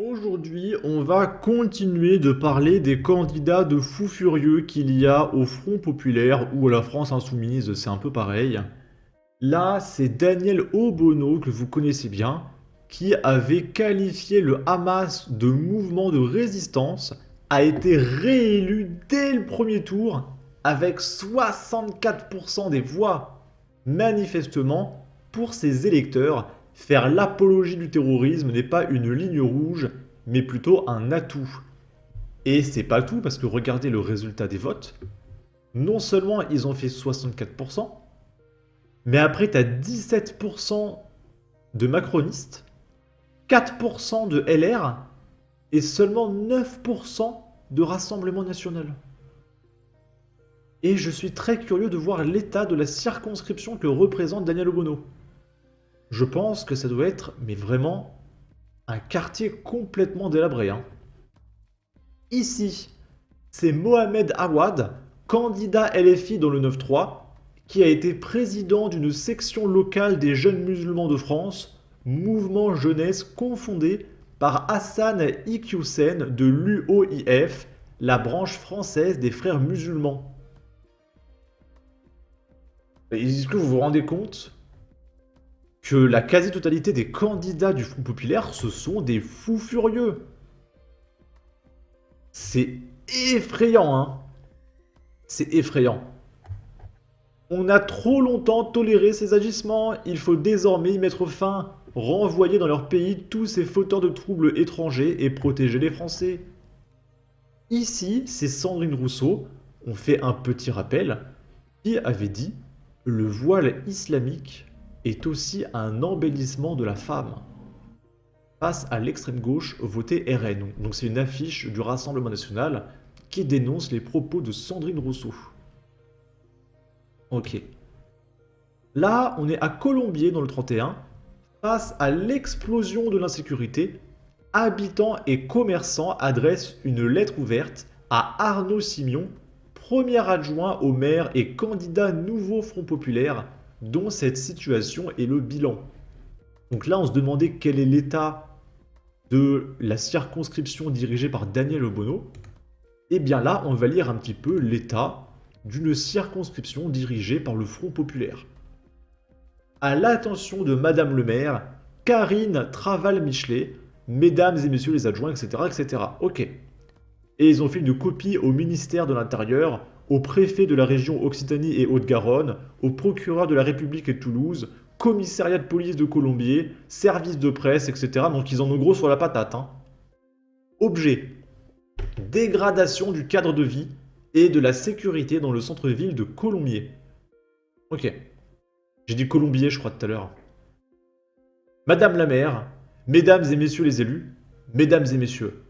Aujourd'hui, on va continuer de parler des candidats de fous furieux qu'il y a au Front populaire ou à la France insoumise, c'est un peu pareil. Là, c'est Daniel Obono, que vous connaissez bien, qui avait qualifié le Hamas de mouvement de résistance, a été réélu dès le premier tour avec 64% des voix. Manifestement, pour ses électeurs, faire l'apologie du terrorisme n'est pas une ligne rouge, mais plutôt un atout. Et c'est pas tout parce que regardez le résultat des votes. Non seulement ils ont fait 64%, mais après t'as 17% de macronistes, 4% de LR et seulement 9% de Rassemblement national. Et je suis très curieux de voir l'état de la circonscription que représente Daniel Obono. Je pense que ça doit être, mais vraiment, un quartier complètement délabré. Ici, c'est Mohamed Awad, candidat LFI dans le 9-3, qui a été président d'une section locale des jeunes musulmans de France, mouvement jeunesse confondé par Hassan Iqiyoussen de l'UOIF, la branche française des frères musulmans. Est-ce que vous vous rendez compte que la quasi-totalité des candidats du Front populaire, ce sont des fous furieux? C'est effrayant, hein. C'est effrayant. On a trop longtemps toléré ces agissements, il faut désormais y mettre fin, renvoyer dans leur pays tous ces fauteurs de troubles étrangers et protéger les Français. Ici, c'est Sandrine Rousseau, on fait un petit rappel, qui avait dit « Le voile islamique est aussi un embellissement de la femme ». Face à l'extrême gauche, votée RN. Donc c'est une affiche du Rassemblement national qui dénonce les propos de Sandrine Rousseau. Ok. Là, on est à Colombier dans le 31. Face à l'explosion de l'insécurité, habitants et commerçants adressent une lettre ouverte à Arnaud Simion, premier adjoint au maire et candidat nouveau Front populaire, dont cette situation est le bilan. Donc là, on se demandait quel est l'état de la circonscription dirigée par Daniel Obono. Et bien là, on va lire un petit peu l'état d'une circonscription dirigée par le Front populaire. À l'attention de Madame le maire, Karine Traval-Michelet, Mesdames et Messieurs les adjoints, etc., etc. Ok. Et ils ont fait une copie au ministère de l'Intérieur, au préfet de la région Occitanie et Haute-Garonne, au procureur de la République de Toulouse, commissariat de police de Colombier, service de presse, etc. Donc ils en ont gros sur la patate. Objet. Dégradation du cadre de vie et de la sécurité dans le centre-ville de Colombier. Ok. J'ai dit Colombier, je crois, tout à l'heure. Madame la maire, mesdames et messieurs les élus, mesdames et messieurs,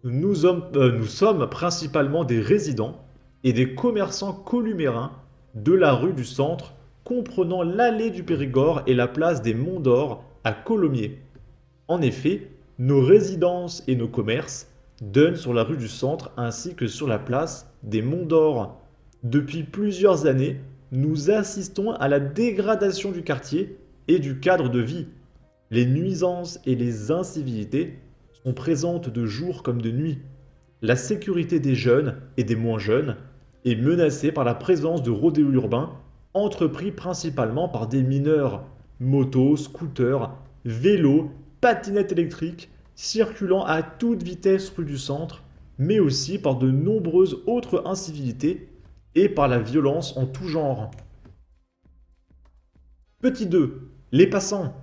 nous sommes principalement des résidents et des commerçants columérins de la rue du Centre, comprenant l'allée du Périgord et la place des Monts d'Or à Colomiers. En effet, nos résidences et nos commerces donnent sur la rue du Centre ainsi que sur la place des Monts d'Or. Depuis plusieurs années, nous assistons à la dégradation du quartier et du cadre de vie. Les nuisances et les incivilités sont présentes de jour comme de nuit. La sécurité des jeunes et des moins jeunes est menacée par la présence de rodéos urbains entrepris principalement par des mineurs, motos, scooters, vélos, patinettes électriques, circulant à toute vitesse rue du Centre, mais aussi par de nombreuses autres incivilités et par la violence en tout genre. Petit 2. Les passants.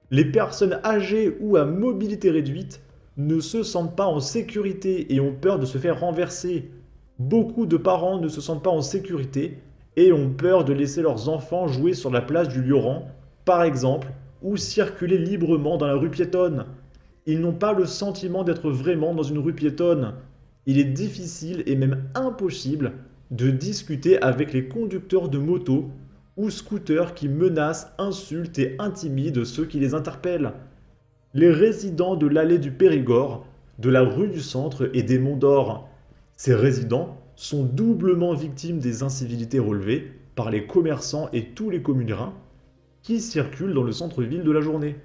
Les personnes âgées ou à mobilité réduite ne se sentent pas en sécurité et ont peur de se faire renverser. Beaucoup de parents ne se sentent pas en sécurité et ont peur de laisser leurs enfants jouer sur la place du Lioran, par exemple, ou circuler librement dans la rue piétonne. Ils n'ont pas le sentiment d'être vraiment dans une rue piétonne. Il est difficile et même impossible de discuter avec les conducteurs de motos ou scooters qui menacent, insultent et intimident ceux qui les interpellent. Les résidents de l'allée du Périgord, de la rue du Centre et des Monts d'Or. Ces résidents sont doublement victimes des incivilités relevées par les commerçants et tous les communards qui circulent dans le centre-ville de la journée.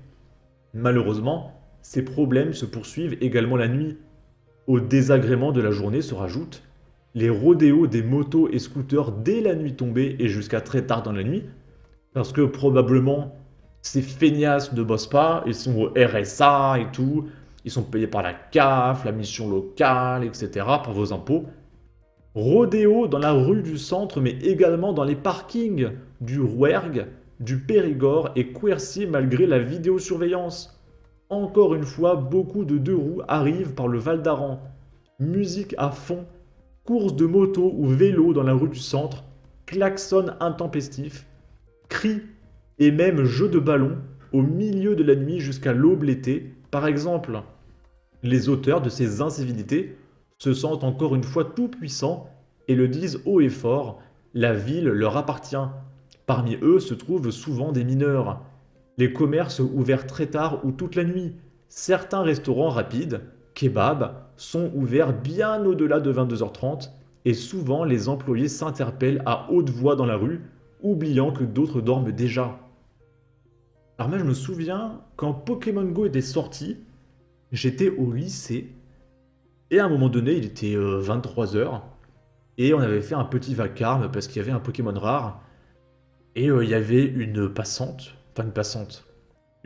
Malheureusement, ces problèmes se poursuivent également la nuit. Au désagrément de la journée se rajoutent les rodéos des motos et scooters dès la nuit tombée et jusqu'à très tard dans la nuit, parce que probablement ces feignasses ne bossent pas, ils sont au RSA et tout, ils sont payés par la CAF, la mission locale, etc., par vos impôts. Rodéo dans la rue du centre, mais également dans les parkings du Rouergue, du Périgord et Quercy malgré la vidéosurveillance. Encore une fois, beaucoup de deux roues arrivent par le Val d'Aran. Musique à fond, course de moto ou vélo dans la rue du centre, klaxon intempestif, cris et même jeux de ballon au milieu de la nuit jusqu'à l'aube l'été. Par exemple, les auteurs de ces incivilités se sentent encore une fois tout puissants et le disent haut et fort, la ville leur appartient. Parmi eux se trouvent souvent des mineurs. Les commerces ouverts très tard ou toute la nuit. Certains restaurants rapides, kebabs, sont ouverts bien au-delà de 22h30 et souvent les employés s'interpellent à haute voix dans la rue, oubliant que d'autres dorment déjà. Alors moi je me souviens, quand Pokémon Go était sorti, j'étais au lycée et à un moment donné il était 23h et on avait fait un petit vacarme parce qu'il y avait un Pokémon rare et il y avait une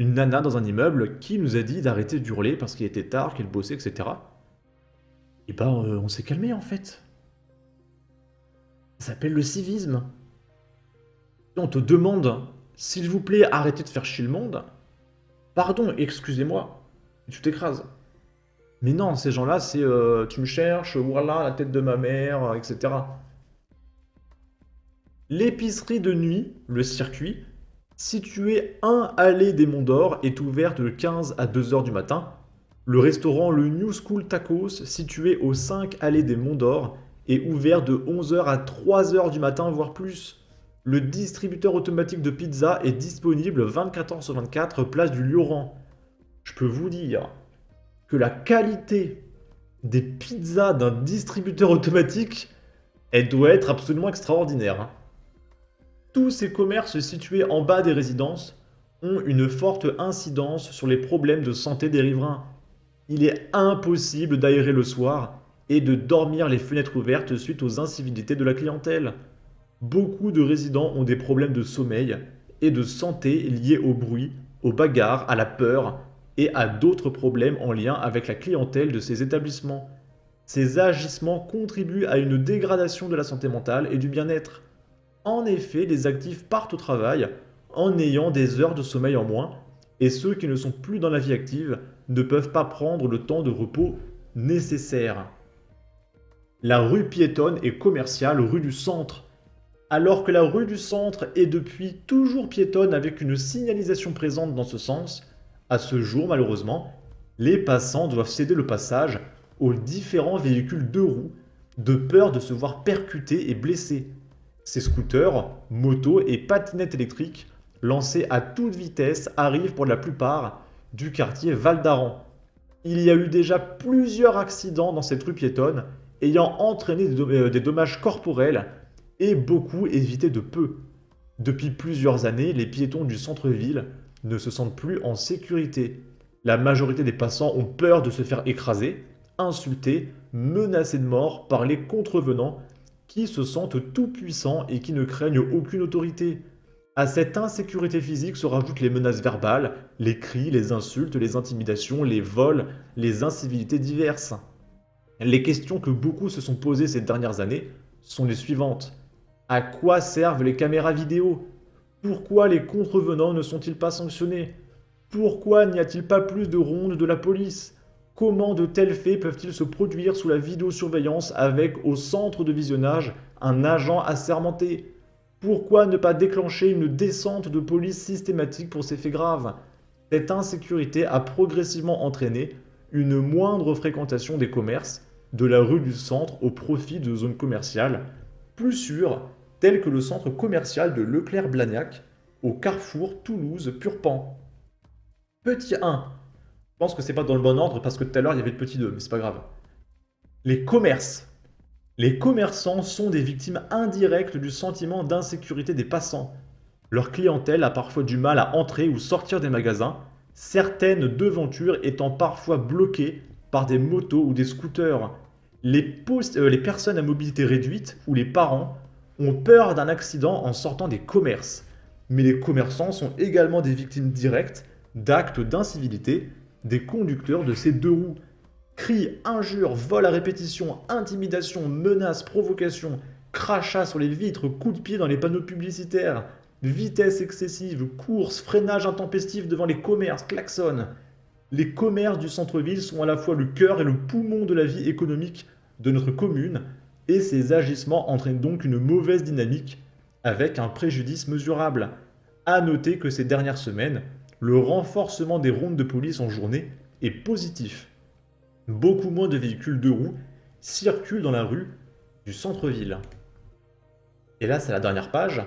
nana dans un immeuble qui nous a dit d'arrêter d'hurler parce qu'il était tard, qu'elle bossait, etc. Et ben on s'est calmé en fait. Ça s'appelle le civisme. On te demande, s'il vous plaît, arrêtez de faire chier le monde. Pardon, excusez-moi, tu t'écrases. Mais non, ces gens-là, c'est tu me cherches, voilà, la tête de ma mère, etc. L'épicerie de nuit, le circuit, situé 1 allée des Monts d'Or, est ouverte de 15 à 2h du matin. Le restaurant Le New School Tacos, situé aux 5 allées des Monts d'Or, est ouvert de 11h à 3h du matin, voire plus. Le distributeur automatique de pizza est disponible 24h sur 24, place du Lioran. Je peux vous dire que la qualité des pizzas d'un distributeur automatique, elle doit être absolument extraordinaire, hein. Tous ces commerces situés en bas des résidences ont une forte incidence sur les problèmes de santé des riverains. Il est impossible d'aérer le soir et de dormir les fenêtres ouvertes suite aux incivilités de la clientèle. Beaucoup de résidents ont des problèmes de sommeil et de santé liés au bruit, aux bagarres, à la peur et à d'autres problèmes en lien avec la clientèle de ces établissements. Ces agissements contribuent à une dégradation de la santé mentale et du bien-être. En effet, les actifs partent au travail en ayant des heures de sommeil en moins, et ceux qui ne sont plus dans la vie active ne peuvent pas prendre le temps de repos nécessaire. La rue piétonne et commerciale rue du Centre. Alors que la rue du Centre est depuis toujours piétonne avec une signalisation présente dans ce sens, à ce jour malheureusement, les passants doivent céder le passage aux différents véhicules deux roues de peur de se voir percutés et blessés. Ces scooters, motos et patinettes électriques, lancés à toute vitesse, arrivent pour la plupart du quartier Val d'Aran. Il y a eu déjà plusieurs accidents dans cette rue piétonne, ayant entraîné des dommages corporels et beaucoup évité de peu. Depuis plusieurs années, les piétons du centre-ville ne se sentent plus en sécurité. La majorité des passants ont peur de se faire écraser, insulter, menacés de mort par les contrevenants qui se sentent tout puissants et qui ne craignent aucune autorité. À cette insécurité physique se rajoutent les menaces verbales, les cris, les insultes, les intimidations, les vols, les incivilités diverses. Les questions que beaucoup se sont posées ces dernières années sont les suivantes. À quoi servent les caméras vidéo? Pourquoi les contrevenants ne sont-ils pas sanctionnés? Pourquoi n'y a-t-il pas plus de rondes de la police? Comment de tels faits peuvent-ils se produire sous la vidéosurveillance avec au centre de visionnage un agent assermenté? Pourquoi ne pas déclencher une descente de police systématique pour ces faits graves? Cette insécurité a progressivement entraîné une moindre fréquentation des commerces de la rue du centre au profit de zones commerciales plus sûres, telles que le centre commercial de Leclerc-Blagnac au carrefour Toulouse-Purpan. Petit 1. Je pense que c'est pas dans le bon ordre parce que tout à l'heure il y avait le petit 2, mais c'est pas grave. Les commerces. Les commerçants sont des victimes indirectes du sentiment d'insécurité des passants. Leur clientèle a parfois du mal à entrer ou sortir des magasins, certaines devantures étant parfois bloquées par des motos ou des scooters. Les personnes à mobilité réduite ou les parents ont peur d'un accident en sortant des commerces. Mais les commerçants sont également des victimes directes d'actes d'incivilité des conducteurs de ces deux roues. Cris, injures, vols à répétition, intimidation, menaces, provocations, crachats sur les vitres, coups de pied dans les panneaux publicitaires, vitesse excessive, courses, freinage intempestif devant les commerces, klaxons. Les commerces du centre-ville sont à la fois le cœur et le poumon de la vie économique de notre commune, et ces agissements entraînent donc une mauvaise dynamique avec un préjudice mesurable. À noter que ces dernières semaines, le renforcement des rondes de police en journée est positif. Beaucoup moins de véhicules deux roues circulent dans la rue du centre-ville. Et là, c'est la dernière page.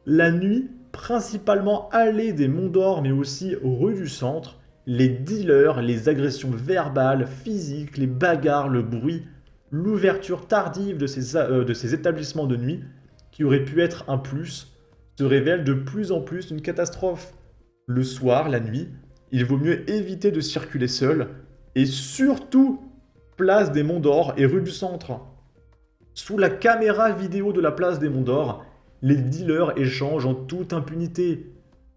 La nuit, principalement allée des Monts d'Or, mais aussi rue du centre, les dealers, les agressions verbales, physiques, les bagarres, le bruit, l'ouverture tardive de ces établissements de nuit, qui auraient pu être un plus, se révèlent de plus en plus une catastrophe. Le soir, la nuit, il vaut mieux éviter de circuler seul, et surtout, place des Monts d'Or et rue du Centre. Sous la caméra vidéo de la place des Monts d'Or, les dealers échangent en toute impunité.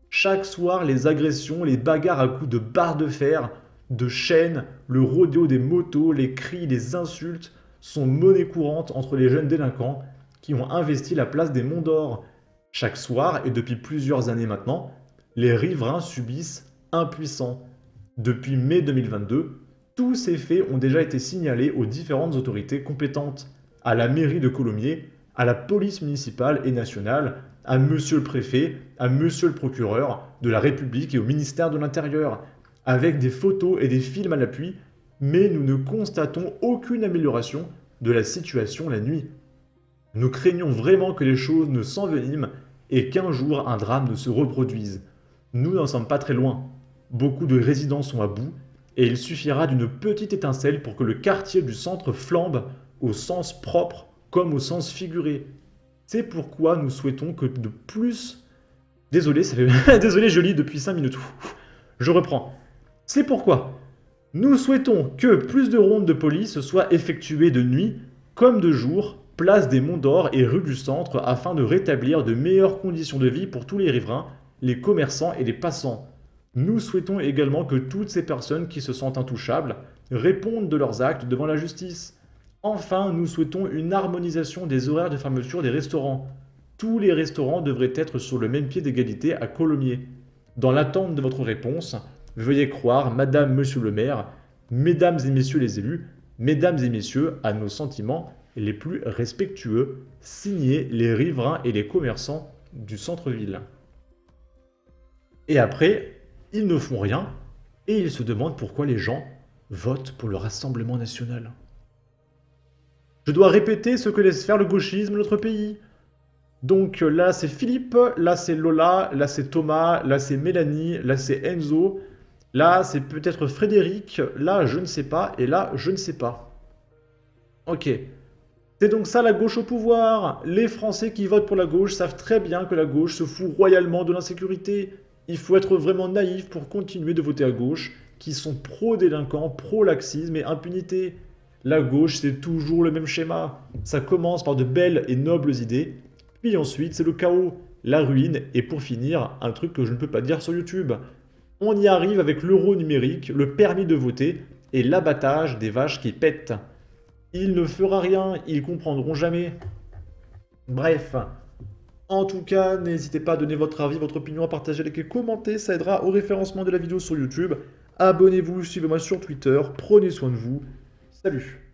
Chaque soir, les agressions, les bagarres à coups de barres de fer, de chaînes, le rodéo des motos, les cris, les insultes sont monnaie courante entre les jeunes délinquants qui ont investi la place des Monts d'Or. Chaque soir, et depuis plusieurs années maintenant, les riverains subissent impuissants. Depuis mai 2022, tous ces faits ont déjà été signalés aux différentes autorités compétentes, à la mairie de Colomiers, à la police municipale et nationale, à monsieur le préfet, à monsieur le procureur de la République et au ministère de l'Intérieur, avec des photos et des films à l'appui, mais nous ne constatons aucune amélioration de la situation la nuit. Nous craignons vraiment que les choses ne s'enveniment et qu'un jour un drame ne se reproduise. Nous n'en sommes pas très loin. Beaucoup de résidents sont à bout et il suffira d'une petite étincelle pour que le quartier du centre flambe au sens propre comme au sens figuré. C'est pourquoi nous souhaitons que de plus... Désolé, Désolé, je lis depuis 5 minutes. Je reprends. C'est pourquoi nous souhaitons que plus de rondes de police soient effectuées de nuit comme de jour, place des Monts d'Or et rue du Centre, afin de rétablir de meilleures conditions de vie pour tous les riverains, les commerçants et les passants. Nous souhaitons également que toutes ces personnes qui se sentent intouchables répondent de leurs actes devant la justice. Enfin, nous souhaitons une harmonisation des horaires de fermeture des restaurants. Tous les restaurants devraient être sur le même pied d'égalité à Colomiers. Dans l'attente de votre réponse, veuillez croire, Madame, Monsieur le maire, Mesdames et Messieurs les élus, Mesdames et Messieurs, à nos sentiments les plus respectueux, signé les riverains et les commerçants du centre-ville. Et après, ils ne font rien et ils se demandent pourquoi les gens votent pour le Rassemblement national. Je dois répéter ce que laisse faire le gauchisme de notre pays. Donc là c'est Philippe, là c'est Lola, là c'est Thomas, là c'est Mélanie, là c'est Enzo, là c'est peut-être Frédéric, là je ne sais pas, et là je ne sais pas. Ok. C'est donc ça la gauche au pouvoir. Les Français qui votent pour la gauche savent très bien que la gauche se fout royalement de l'insécurité. Il faut être vraiment naïf pour continuer de voter à gauche, qui sont pro-délinquants, pro-laxisme et impunité. La gauche, c'est toujours le même schéma. Ça commence par de belles et nobles idées, puis ensuite c'est le chaos, la ruine, et pour finir, un truc que je ne peux pas dire sur YouTube. On y arrive avec l'euro numérique, le permis de voter et l'abattage des vaches qui pètent. Il ne fera rien, ils comprendront jamais. Bref. En tout cas, n'hésitez pas à donner votre avis, votre opinion, à partager, liker, commenter, ça aidera au référencement de la vidéo sur YouTube. Abonnez-vous, suivez-moi sur Twitter, prenez soin de vous. Salut!